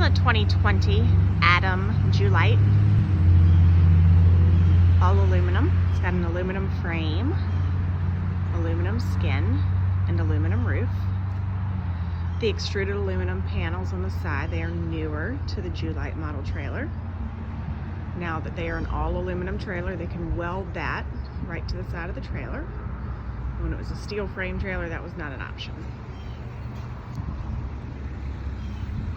a 2020 Adam Julite. All aluminum. It's got an aluminum frame, aluminum skin, and aluminum roof. The extruded aluminum panels on the side, they are newer to the Julite model trailer. Now that they are an all aluminum trailer, they can weld that right to the side of the trailer. When it was a steel frame trailer, that was not an option.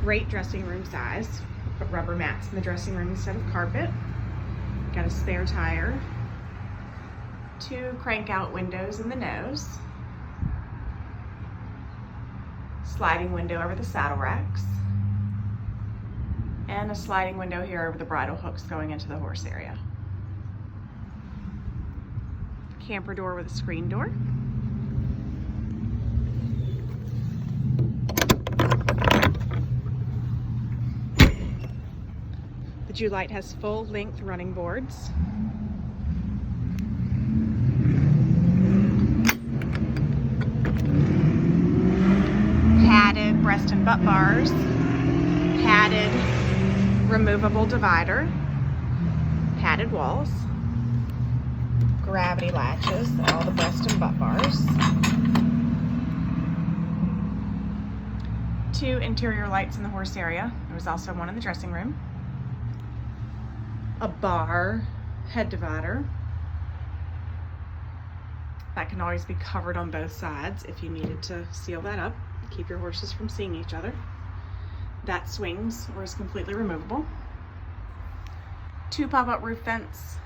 Great dressing room size. Put rubber mats in the dressing room instead of carpet. Got a spare tire. 2 crank out windows in the nose. Sliding window over the saddle racks. And a sliding window here over the bridle hooks going into the horse area. Camper door with a screen door. The Julite has full length running boards. Padded breast and butt bars. Padded removable divider. Padded walls. Gravity latches, all the breast and butt bars. 2 interior lights in the horse area. There was also one in the dressing room. A bar head divider. That can always be covered on both sides if you needed to seal that up, keep your horses from seeing each other. That swings or is completely removable. 2 pop-up roof vents.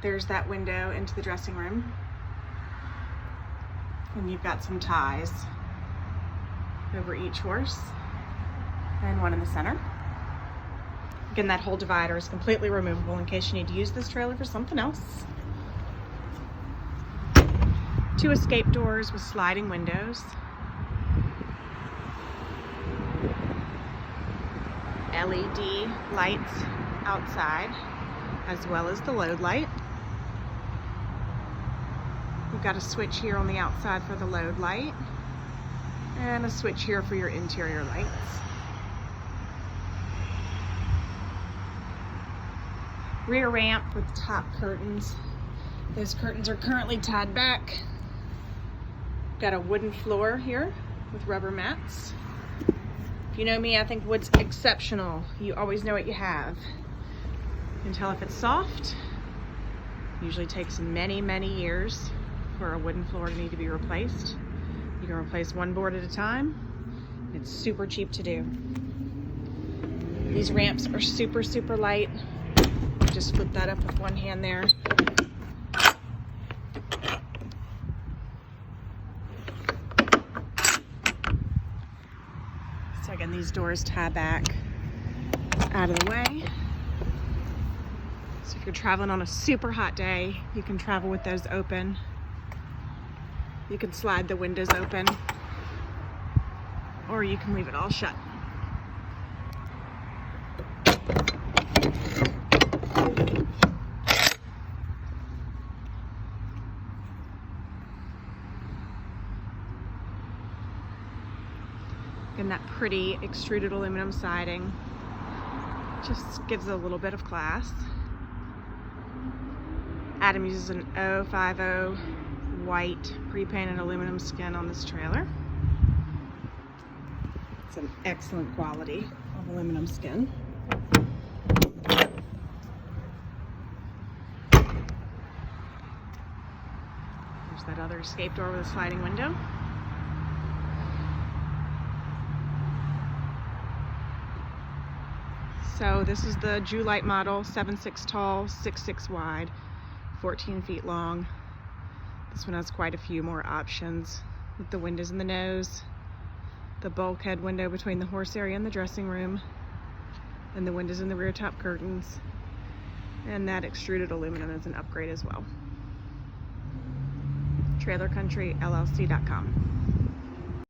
There's that window into the dressing room. And you've got some ties over each horse and one in the center. Again, that whole divider is completely removable in case you need to use this trailer for something else. 2 escape doors with sliding windows. LED lights outside, as well as the load light. You've got a switch here on the outside for the load light, and a switch here for your interior lights. Rear ramp with top curtains. Those curtains are currently tied back. Got a wooden floor here with rubber mats. If you know me, I think wood's exceptional. You always know what you have. You can tell if it's soft. Usually takes many, many years for a wooden floor to need to be replaced. You can replace one board at a time. It's super cheap to do. These ramps are super, super light. Just flip that up with one hand there. So again, these doors tie back out of the way. So if you're traveling on a super hot day, you can travel with those open. You can slide the windows open, or you can leave it all shut. And that pretty extruded aluminum siding just gives it a little bit of class. Adam uses an 050 white pre-painted aluminum skin on this trailer. It's an excellent quality of aluminum skin. There's that other escape door with a sliding window. So this is the Julite model, 7'6" tall, 6'6" wide, 14 feet long. This one has quite a few more options with the windows in the nose, the bulkhead window between the horse area and the dressing room, and the windows in the rear top curtains. And that extruded aluminum is an upgrade as well. TrailerCountryLLC.com.